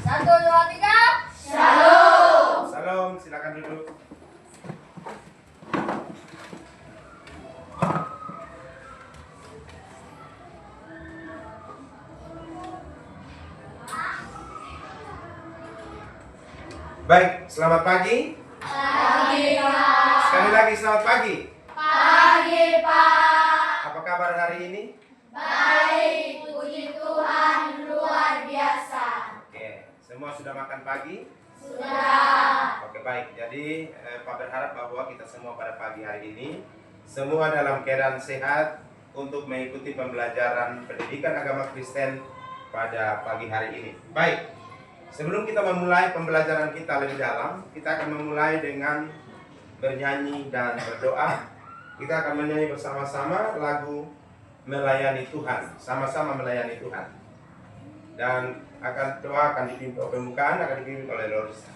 Satu, dua, tiga. Shalom. Salam, silakan duduk. Baik, selamat pagi. Pagi, Pak. Sekali lagi selamat pagi. Pagi, Pak. Apa kabar hari ini? Baik, puji Tuhan, luar biasa. Oke, semua sudah makan pagi? Sudah. Oke, baik. Jadi Pak berharap bahwa kita semua pada pagi hari ini semua dalam keadaan sehat untuk mengikuti pembelajaran pendidikan agama Kristen pada pagi hari ini. Baik. Sebelum kita memulai pembelajaran kita lebih dalam, kita akan memulai dengan bernyanyi dan berdoa. Kita akan menyanyi bersama-sama lagu Melayani Tuhan, sama-sama melayani Tuhan. Dan doa akan dipimpin, pembukaan akan dipimpin oleh Lorisa.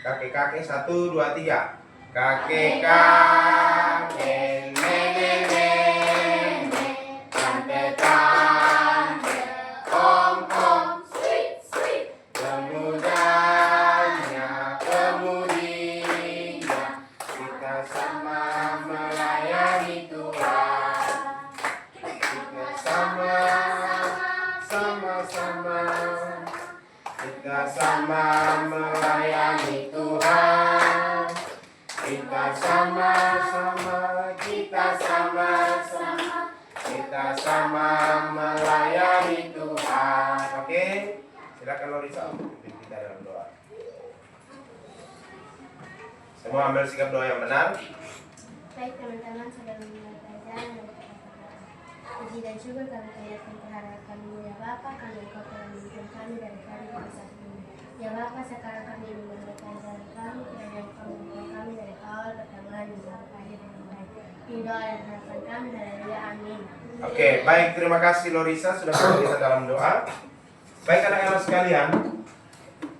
Kakek-kakek, 1, 2, 3. Kakek-kakek, nenek-nenek, tante-tante, om-om, pemudanya, pemudinya, kita sama melayani Tuhan. Kita sama-sama, kita sama melayani Tuhan. Kita sama-sama, kita sama-sama, kita sama melayani Tuhan. Oke, silakan Lorisa untuk pimpin kita dalam doa. Semua ambil sikap doa yang benar. Baik teman-teman, sudah memulai pelajaran dan kata-kata. Puji dan syukur kami panjatkan kehadirat kami ya Bapa, karena Engkau telah menunjukkan kami dari kami ke saat ini. Ya Bapa, sekarang kami memulai pelajaran kami, kiranya Engkau membuka kami dari awal pertengahan hingga akhir dengan baik. Ini doa dan harapan kami, haleluya, amin. Oke, baik, terima kasih Lorisa sudah membawa kita dalam doa. Baik anak-anak sekalian,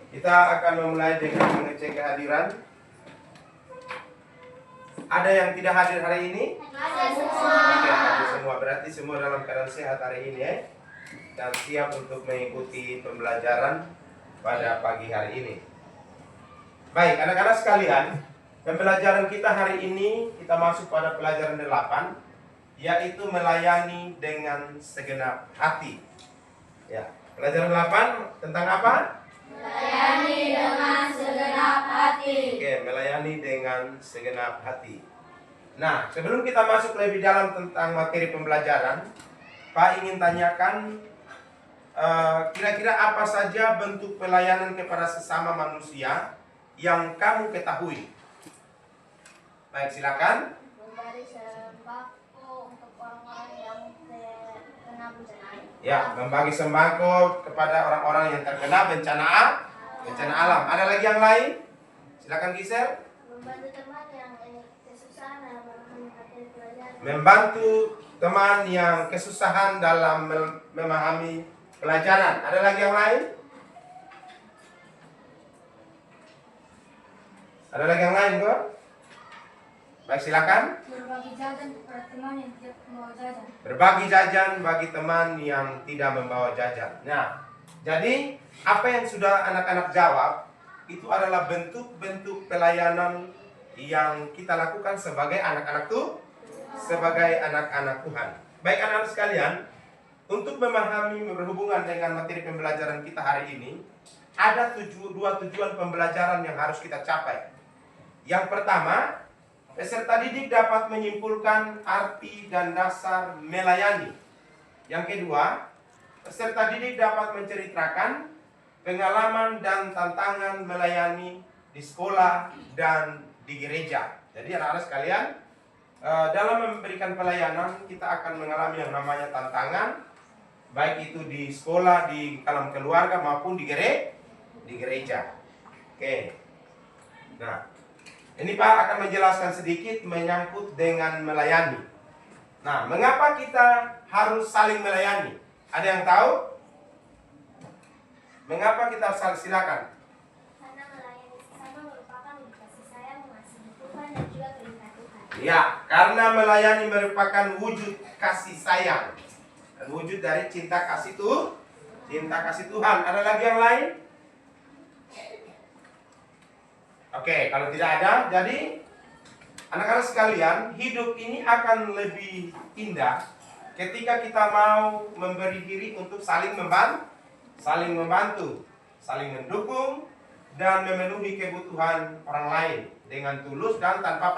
kita akan memulai dengan mengecek kehadiran. Ada yang tidak hadir hari ini? Ada semua. Tidak hadir semua, berarti semua dalam keadaan sehat hari ini ya. Dan siap untuk mengikuti pembelajaran pada pagi hari ini. Baik, anak-anak sekalian, pembelajaran kita hari ini kita masuk pada pelajaran 8, yaitu melayani dengan segenap hati. Ya, pelajaran 8 tentang apa? Melayani dengan segenap hati. Oke, melayani dengan segenap hati. Nah, sebelum kita masuk lebih dalam tentang materi pembelajaran, Pak ingin tanyakan kira-kira apa saja bentuk pelayanan kepada sesama manusia yang kamu ketahui? Baik, silakan. Memberi sembako untuk orang-orang yang terkena bencana. Ya, membagi sembako kepada orang-orang yang terkena bencana alam. Ada lagi yang lain? Silakan Gisel. Membantu teman yang kesusahan dalam memahami materi pelajaran. Membantu teman yang kesusahan dalam memahami pelajaran. Ada lagi yang lain? Ada lagi yang lain, Bro? Baik, silakan. Berbagi jajan kepada teman yang tidak membawa jajan. Berbagi jajan bagi teman yang tidak membawa jajan. Nah, jadi apa yang sudah anak-anak jawab itu adalah bentuk-bentuk pelayanan yang kita lakukan sebagai anak-anak Tuhan. Baik anak-anak sekalian, untuk memahami berhubungan dengan materi pembelajaran kita hari ini, ada dua tujuan pembelajaran yang harus kita capai. Yang pertama, peserta didik dapat menyimpulkan arti dan dasar melayani. Yang kedua, peserta didik dapat menceritakan pengalaman dan tantangan melayani di sekolah dan di gereja. Jadi anak-anak sekalian, dalam memberikan pelayanan kita akan mengalami yang namanya tantangan, baik itu di sekolah, di dalam keluarga maupun di gereja. Oke. Nah, ini Pak akan menjelaskan sedikit menyangkut dengan melayani. Nah, mengapa kita harus saling melayani? Ada yang tahu? Mengapa kita harus silakan? Karena melayani sesama merupakan wujud kasih sayang, mengasihi Tuhan dan juga perintah Tuhan. Ya, karena melayani merupakan wujud kasih sayang dan wujud dari cinta kasih Cinta kasih Tuhan. Ada lagi yang lain? Oke, kalau tidak ada, jadi anak-anak sekalian, hidup ini akan lebih indah ketika kita mau memberi diri untuk saling membantu, saling mendukung, dan memenuhi kebutuhan orang lain dengan tulus dan tanpa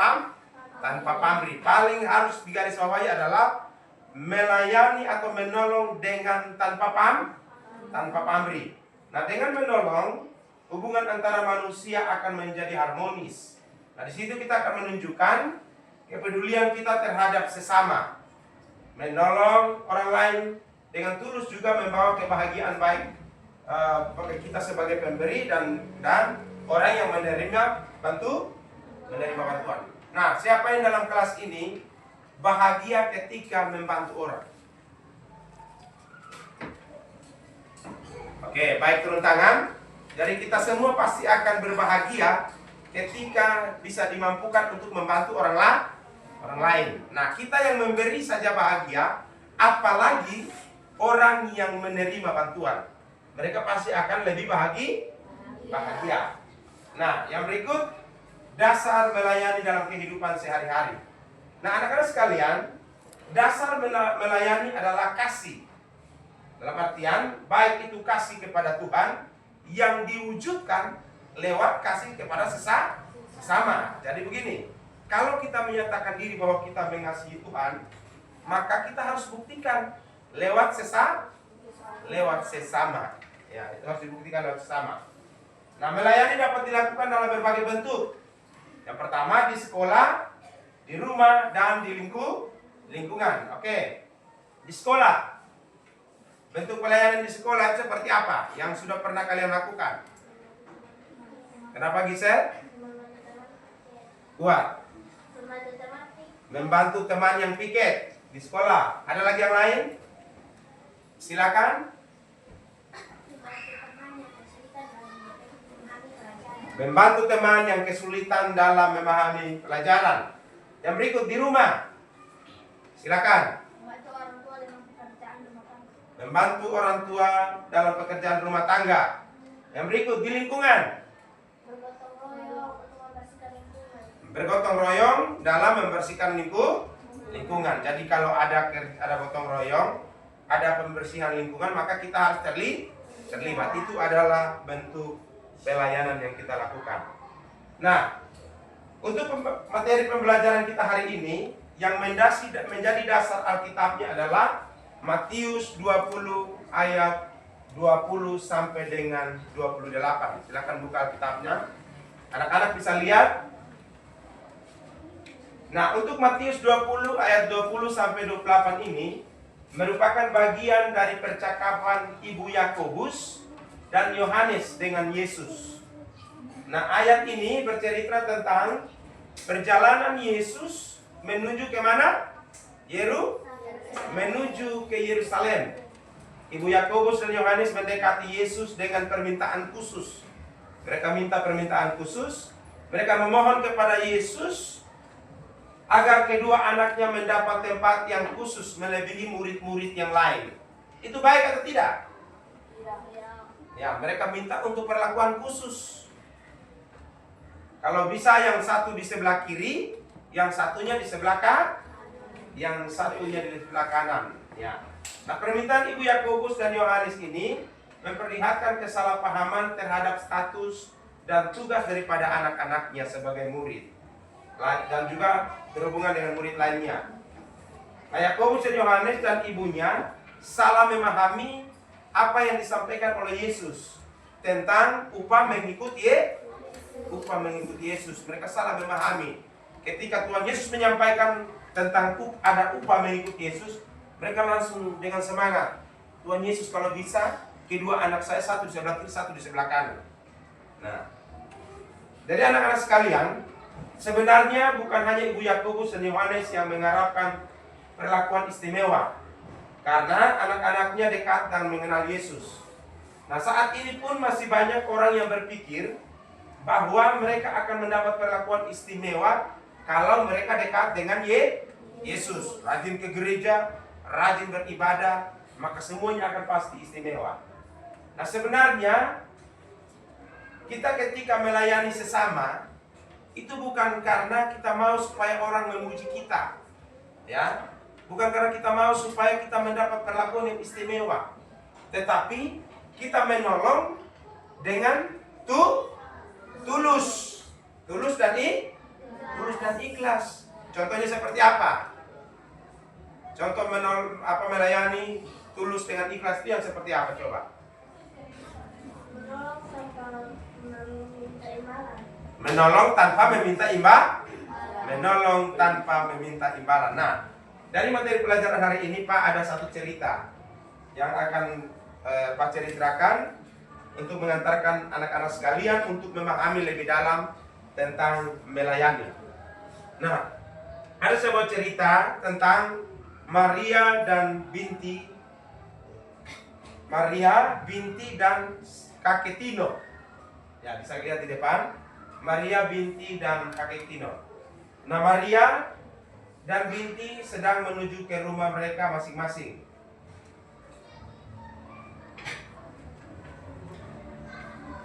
pamrih. Paling harus digarisbawahi adalah melayani atau menolong dengan tanpa pamrih. Nah, dengan menolong, hubungan antara manusia akan menjadi harmonis. Nah, di situ kita akan menunjukkan kepedulian kita terhadap sesama. Menolong orang lain dengan tulus juga membawa kebahagiaan baik bagi kita sebagai pemberi dan orang yang menerima bantuan. Nah, siapa yang dalam kelas ini bahagia ketika membantu orang? Oke, baik, turun tangan. Jadi kita semua pasti akan berbahagia ketika bisa dimampukan untuk membantu orang lain. Nah, kita yang memberi saja bahagia, apalagi orang yang menerima bantuan. Mereka pasti akan lebih bahagia. Nah, yang berikut, dasar melayani dalam kehidupan sehari-hari. Nah, anak-anak sekalian, dasar melayani adalah kasih. Dalam artian, baik itu kasih kepada Tuhan yang diwujudkan lewat kasih kepada sesama. Jadi begini, kalau kita menyatakan diri bahwa kita mengasihi Tuhan, maka kita harus buktikan lewat sesama. Ya, itu harus dibuktikan lewat sesama. Nah, melayani dapat dilakukan dalam berbagai bentuk. Yang pertama di sekolah, di rumah, dan di lingkungan. Oke, di sekolah. Bentuk pelayanan di sekolah seperti apa yang sudah pernah kalian lakukan? Kenapa, Gisel? Kuat. Membantu teman yang piket di sekolah. Ada lagi yang lain? Silakan. Membantu teman yang kesulitan dalam memahami pelajaran. Yang berikut di rumah. Silakan. Membantu orang tua dalam pekerjaan rumah tangga. Yang berikut di lingkungan. Bergotong royong dalam membersihkan lingkungan. Jadi kalau ada gotong royong, ada pembersihan lingkungan, maka kita harus terlibat. Itu adalah bentuk pelayanan yang kita lakukan. Nah, untuk materi pembelajaran kita hari ini, yang menjadi dasar Alkitabnya adalah Matius 20 ayat 20 sampai dengan 28. Silakan buka Alkitabnya. Anak-anak bisa lihat. Nah, untuk Matius 20 ayat 20 sampai 28 ini merupakan bagian dari percakapan Ibu Yakobus dan Yohanes dengan Yesus. Nah, ayat ini bercerita tentang perjalanan Yesus menuju ke mana? Menuju ke Yerusalem. Ibu Yakobus dan Yohanes mendekati Yesus dengan permintaan khusus. Mereka minta permintaan khusus. Mereka memohon kepada Yesus agar kedua anaknya mendapat tempat yang khusus melebihi murid-murid yang lain. Itu baik atau tidak? Ya, mereka minta untuk perlakuan khusus. Kalau bisa yang satu di sebelah kiri, yang satunya di sebelah kanan. Ya. Nah, permintaan Ibu Yakobus dan Yohanes ini memperlihatkan kesalahpahaman terhadap status dan tugas daripada anak-anaknya sebagai murid, dan juga berhubungan dengan murid lainnya. Nah, Yakobus dan Yohanes dan ibunya salah memahami apa yang disampaikan oleh Yesus tentang upah mengikuti Yesus. Mereka salah memahami. Ketika Tuhan Yesus menyampaikan tentang ada upah mengikuti Yesus, mereka langsung dengan semangat, Tuhan Yesus kalau bisa, kedua anak saya, satu di sebelah kiri, satu di sebelah kanan. Nah, dari anak-anak sekalian, sebenarnya bukan hanya Ibu Yakobus dan Yohanes yang mengharapkan perlakuan istimewa, karena anak-anaknya dekat dan mengenal Yesus. Nah, saat ini pun masih banyak orang yang berpikir bahwa mereka akan mendapat perlakuan istimewa kalau mereka dekat dengan Yesus, rajin ke gereja, rajin beribadah, maka semuanya akan pasti istimewa. Nah, sebenarnya kita ketika melayani sesama itu bukan karena kita mau supaya orang memuji kita, ya, bukan karena kita mau supaya kita mendapat perlakuan yang istimewa, tetapi kita menolong dengan tulus dan ikhlas. Contohnya seperti apa? Contoh melayani tulus dengan ikhlas itu yang seperti apa coba? Menolong tanpa meminta imbalan. Menolong tanpa meminta imbalan. Nah, dari materi pelajaran hari ini Pak ada satu cerita yang akan Pak ceritakan untuk mengantarkan anak-anak sekalian untuk memahami lebih dalam tentang melayani. Nah, ada sebuah cerita tentang Maria binti dan kakek Tino. Ya, bisa lihat di depan. Maria binti dan kakek Tino. Nah, Maria dan binti sedang menuju ke rumah mereka masing-masing.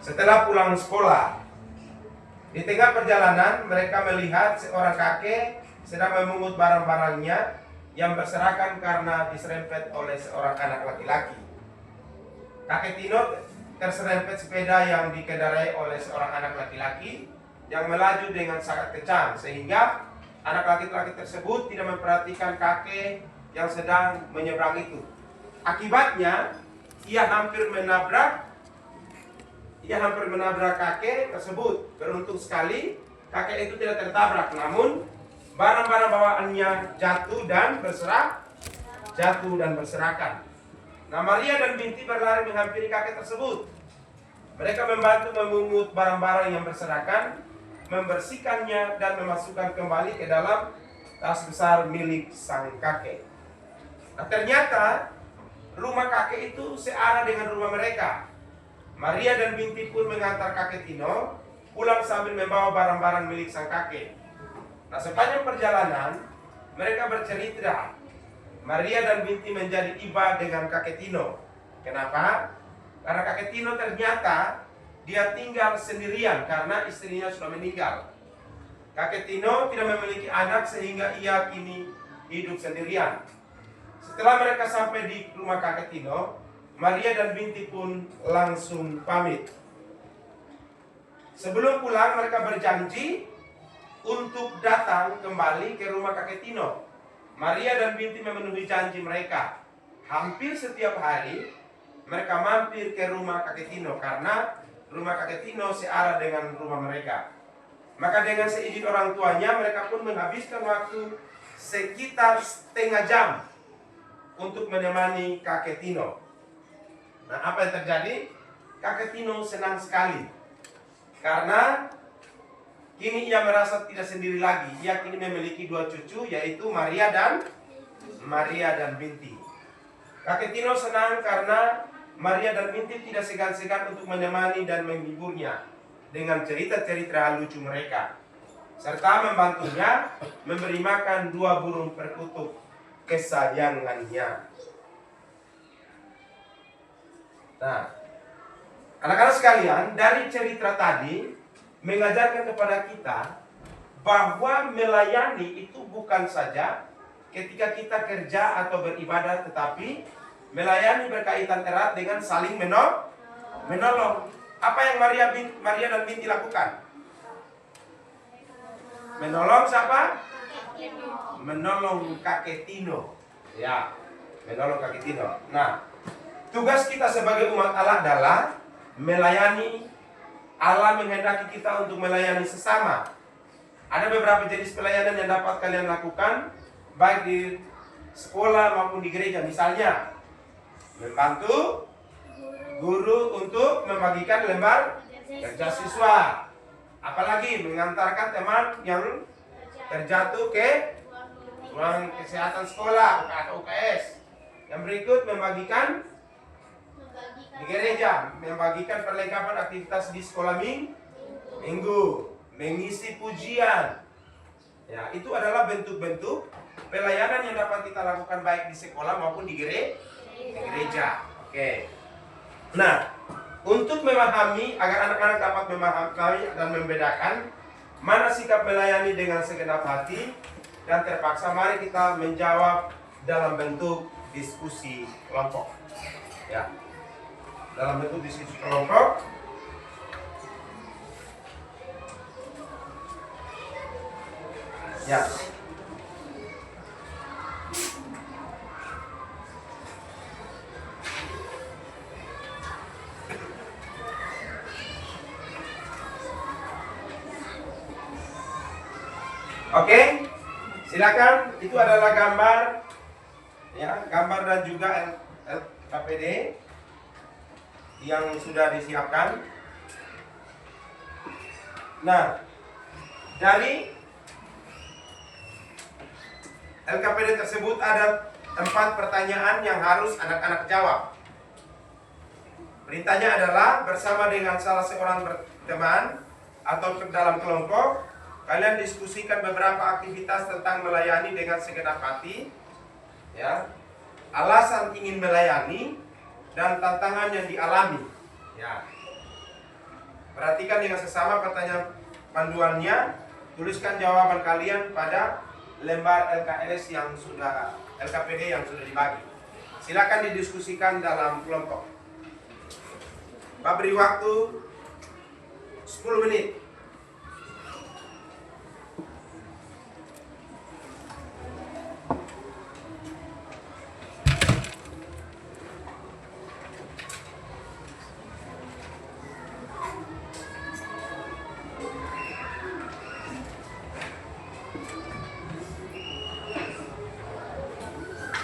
Setelah pulang sekolah, di tengah perjalanan mereka melihat seorang kakek sedang memungut barang-barangnya yang berserakan karena diserempet oleh seorang anak laki-laki. Kakek Tino terserempet sepeda yang dikendarai oleh seorang anak laki-laki yang melaju dengan sangat kencang, sehingga anak laki-laki tersebut tidak memperhatikan kakek yang sedang menyeberang itu. Akibatnya ia hampir menabrak kakek tersebut. Beruntung sekali kakek itu tidak tertabrak, namun barang-barang bawaannya jatuh dan berserakan. Nah, Maria dan binti berlari menghampiri kakek tersebut. Mereka membantu memungut barang-barang yang berserakan, membersihkannya dan memasukkan kembali ke dalam tas besar milik sang kakek. Nah, ternyata rumah kakek itu searah dengan rumah mereka. Maria dan binti pun mengantar kakek Tino pulang sambil membawa barang-barang milik sang kakek. Nah, sepanjang perjalanan mereka bercerita. Maria dan binti menjadi iba dengan kakek Tino. Kenapa? Karena kakek Tino ternyata dia tinggal sendirian karena istrinya sudah meninggal. Kakek Tino tidak memiliki anak sehingga ia kini hidup sendirian. Setelah mereka sampai di rumah kakek Tino, Maria dan binti pun langsung pamit. Sebelum pulang mereka berjanji untuk datang kembali ke rumah kakek Tino. Maria dan binti memenuhi janji mereka. Hampir setiap hari mereka mampir ke rumah kakek Tino karena rumah kakek Tino searah dengan rumah mereka. Maka dengan seizin orang tuanya mereka pun menghabiskan waktu sekitar setengah jam untuk menemani kakek Tino. Nah, apa yang terjadi? Kakek Tino senang sekali karena kini ia merasa tidak sendiri lagi. Ia kini memiliki dua cucu, yaitu Maria dan binti. Kakek Tino senang karena Maria dan binti tidak segan-segan untuk menemani dan menghiburnya dengan cerita-cerita lucu mereka, serta membantunya memberi makan dua burung perkutut kesayangannya. Nah, anak-anak sekalian, dari cerita tadi mengajarkan kepada kita bahwa melayani itu bukan saja ketika kita kerja atau beribadah, tetapi melayani berkaitan erat dengan saling menolong. Apa yang Maria dan binti lakukan? Menolong siapa? Menolong kakek Tino. Ya, menolong kakek Tino. Nah, tugas kita sebagai umat Allah adalah melayani. Allah menghendaki kita untuk melayani sesama. Ada beberapa jenis pelayanan yang dapat kalian lakukan, baik di sekolah maupun di gereja. Misalnya, membantu guru untuk membagikan lembar kerja siswa. Apalagi mengantarkan teman yang terjatuh ke ruang kesehatan sekolah atau UKS. Yang berikut membagikan di gereja, membagikan perlengkapan aktivitas di sekolah minggu, mengisi pujian. Ya, itu adalah bentuk-bentuk pelayanan yang dapat kita lakukan baik di sekolah maupun di gereja. Oke. Nah, Untuk memahami, agar anak-anak dapat memahami dan membedakan mana sikap melayani dengan segenap hati dan terpaksa, mari kita menjawab dalam bentuk diskusi kelompok. Ya, dalam bentuk diskusi kelompok. Ya. Oke, silakan. Itu adalah gambar, ya, gambar dan juga LKPD yang sudah disiapkan. Nah, dari LKPD tersebut ada 4 pertanyaan yang harus anak-anak jawab. Perintahnya adalah bersama dengan salah seorang teman atau dalam kelompok, kalian diskusikan beberapa aktivitas tentang melayani dengan segenap hati, ya, alasan ingin melayani, dan tantangan yang dialami. Ya. Perhatikan dengan sesama pertanyaan panduannya, tuliskan jawaban kalian pada lembar LKS yang sudah, LKPD yang sudah dibagi. Silakan didiskusikan dalam kelompok. Pak beri waktu 10 menit.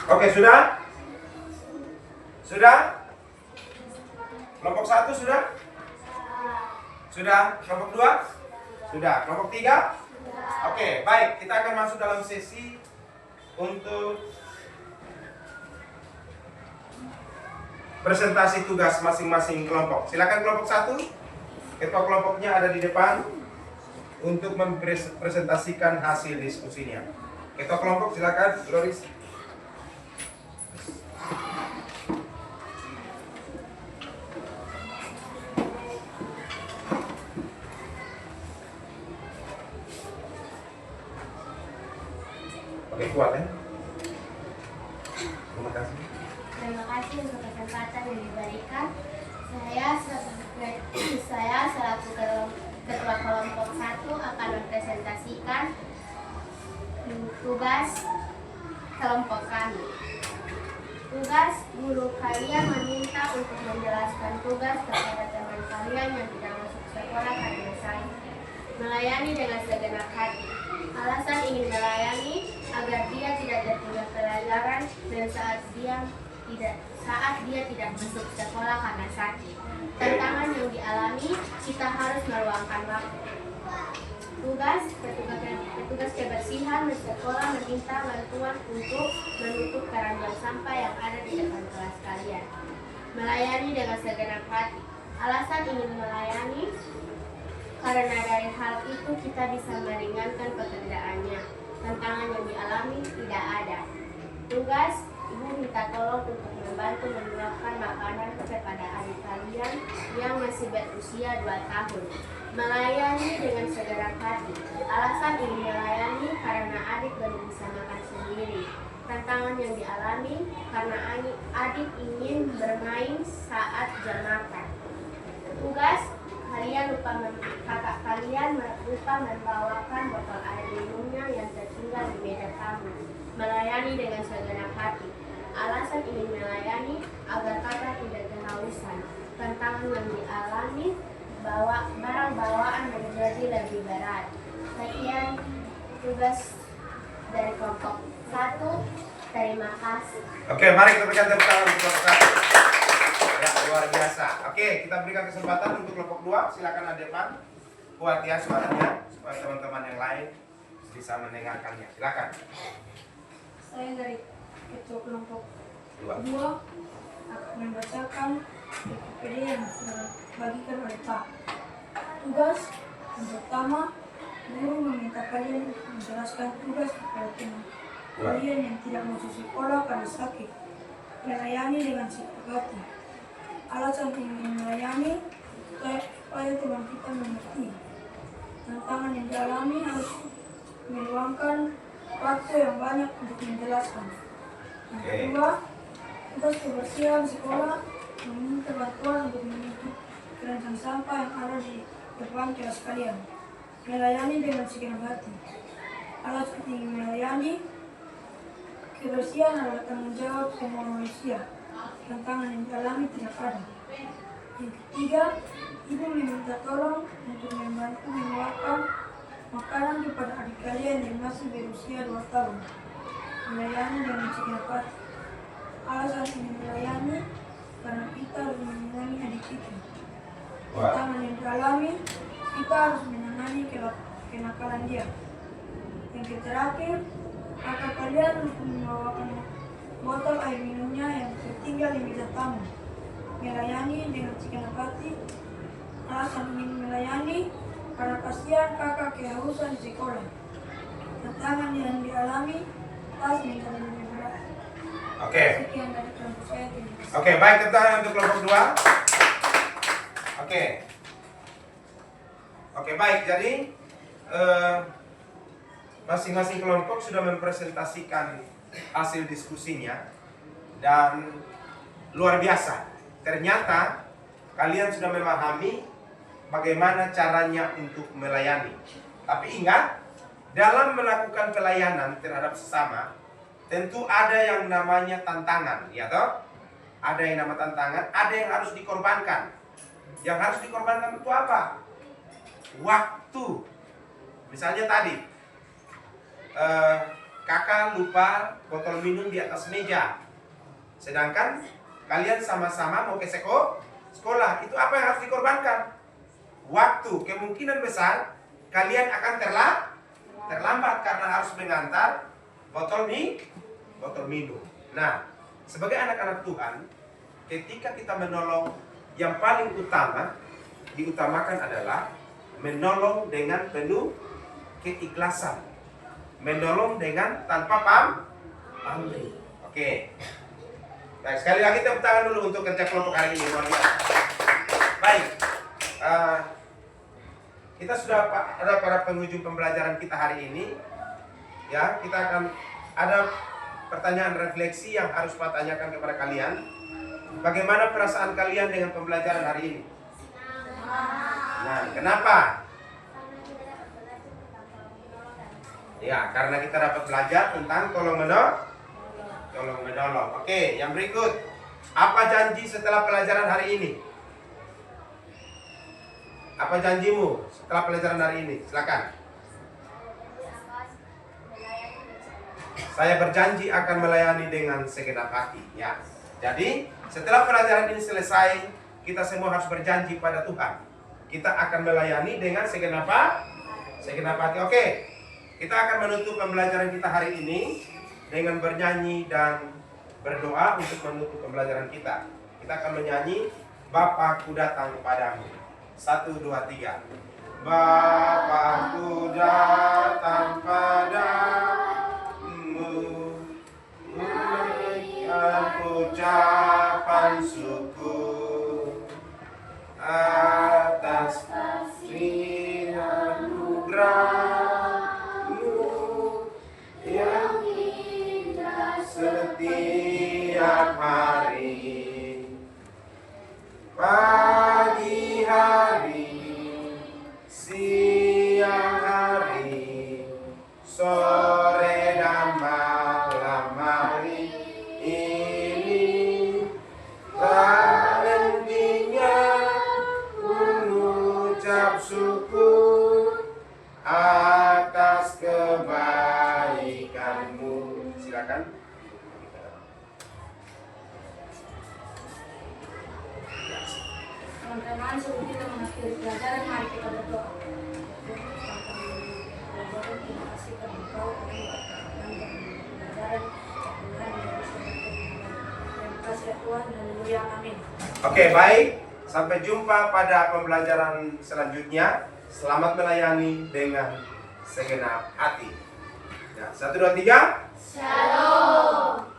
Oke, sudah? Sudah? Kelompok 1 sudah? Sudah? Kelompok 2? Sudah. Kelompok 3? Oke, baik. Kita akan masuk dalam sesi untuk presentasi tugas masing-masing kelompok. Silakan kelompok 1. Ketua kelompoknya ada di depan untuk mempresentasikan hasil diskusinya. Ketua kelompok silakan, Gloris. Oke, kuat ya. Terima kasih. Terima kasih untuk kesempatan yang diberikan. Saya selaku ketua kelompok 1 akan mempresentasikan tugas kelompok kami. Tugas guru kalian meminta untuk menjelaskan tugas kepada teman kalian yang tidak masuk sekolah karena saya melayani dengan segenap hati. Alasan ingin melayani agar dia tidak tertinggal pelajaran dan saat dia tidak masuk sekolah karena sakit. Tantangan yang dialami, kita harus meluangkan waktu. Petugas kebersihan di sekolah meminta bantuan untuk menutup keranjang sampah yang ada di depan kelas kalian. Melayani dengan segenap hati. Alasan ingin melayani karena dari hal itu kita bisa meringankan pekerjaannya. Tantangan yang dialami tidak ada. Tugas, ibu minta tolong untuk membantu menyiapkan makanan kepada adik kalian yang masih berusia 2 tahun. Melayani dengan segenap hati. Alasan ingin melayani karena adik belum bisa makan sendiri. Tantangan yang dialami karena adik ingin bermain saat jam makan. Tugas, kakak kalian lupa membawakan botol air minumnya yang tertinggal di meja tamu. Melayani dengan segenap hati. Alasan ingin melayani agar kakak tidak kehausan. Tantangan yang dialami, barang bawaan menjadi lebih berat. Sekian tugas dari kelompok 1. Terima kasih. Oke, mari kita berikan tepuk tangan untuk kelompok 1. Ya, luar biasa. Oke, kita berikan kesempatan untuk kelompok 2. Silakan ada depan. Kuat ya suaranya supaya teman-teman yang lain bisa mendengarkannya. Silakan. Saya dari ketua kelompok 2 akan membacakan LKPD yang sudah dibagikan oleh Pak. Tugas yang pertama, guru meminta kalian menjelaskan tugas kepada teman kalian yang tidak masuk sekolah karena sakit. Melayani dengan sikap hati. alasan ingin melayani supaya Tuhan kita mengerti. Tantangan yang dialami harus meluangkan waktu yang banyak untuk menjelaskan. Yang kedua, tugas kebersihan sekolah meminta bantuan untuk menutup keranjang sampah yang ada di depan kelas kalian. Melayani dengan segenap hati. Alasan ingin melayani, kebersihan adalah tanggung jawab semua manusia. Tantangan yang dialami tidak ada. Yang ketiga, ibu meminta tolong untuk membantu mengeluarkan makanan kepada adik kalian yang masih berusia 2 tahun. Melayani dengan segenap hati. Alasan ingin melayani karena kita harus menyenangi adik kita. Tantangan yang dialami, kita harus menangani kenakalan dia. Yang terakhir, kakak kalian harus membawakan botol air minumnya yang tertinggal di meja tamu. Melayani dengan segenap hati. Alasan ingin melayani karena kasihan kakak kehausan di sekolah. Tantangan yang dialami, tas menjadi lebih berat. Oke. Sekian dari kelompok saya. Oke, baik, kita untuk kelompok 2. Oke, baik. Jadi masing-masing kelompok sudah mempresentasikan hasil diskusinya dan luar biasa. Ternyata kalian sudah memahami bagaimana caranya untuk melayani. Tapi ingat, dalam melakukan pelayanan terhadap sesama, tentu ada yang namanya tantangan, ya toh? Ada yang namanya tantangan, ada yang harus dikorbankan. Yang harus dikorbankan itu apa? Waktu. Misalnya tadi, kakak lupa botol minum di atas meja. Sedangkan kalian sama-sama mau ke sekolah. Itu apa yang harus dikorbankan? Waktu. Kemungkinan besar kalian akan terlambat karena harus mengantar botol minum. Nah, sebagai anak-anak Tuhan, ketika kita menolong, yang paling diutamakan adalah menolong dengan penuh keikhlasan. Menolong dengan tanpa pamrih. Oke. Baik, sekali lagi tepuk tangan dulu untuk kerja kelompok hari ini. Luar biasa. Baik. Kita sudah ada pada penghujung pembelajaran kita hari ini. Ya, kita akan ada pertanyaan refleksi yang harus Pak tanyakan kepada kalian. Bagaimana perasaan kalian dengan pembelajaran hari ini? Nah, kenapa? Ya, karena kita dapat belajar tentang tolong menolong. Oke, yang berikut. Apa janji setelah pelajaran hari ini? Apa janjimu setelah pelajaran hari ini? Silakan. Saya berjanji akan melayani dengan segenap hati, ya. Jadi, setelah pelajaran ini selesai, kita semua harus berjanji pada Tuhan. Kita akan melayani dengan segenap hati. Oke. Kita akan menutup pembelajaran kita hari ini dengan bernyanyi dan berdoa untuk menutup pembelajaran kita. Kita akan menyanyi Bapakku datang kepadamu. 1, 2, 3. Bapakku datang padamu, memberikan ucapan syukur atas kasih anugerah-Mu yang indah setiap hari. Pagi hari, siang hari, sore dan malam hari ini, tak hentinya mengucap syukur atas kebaikan-Mu. Silakan. Teman-teman, sebelum kita mengakhiri pelajaran, mari kita berdoa. Terima kasih kepada Engkau pelajaran terima kasih ya Tuhan, haleluya, amin. Oke, baik. Sampai jumpa pada pembelajaran selanjutnya. Selamat melayani dengan segenap hati. Ya, 1, 2, 3. Shalom.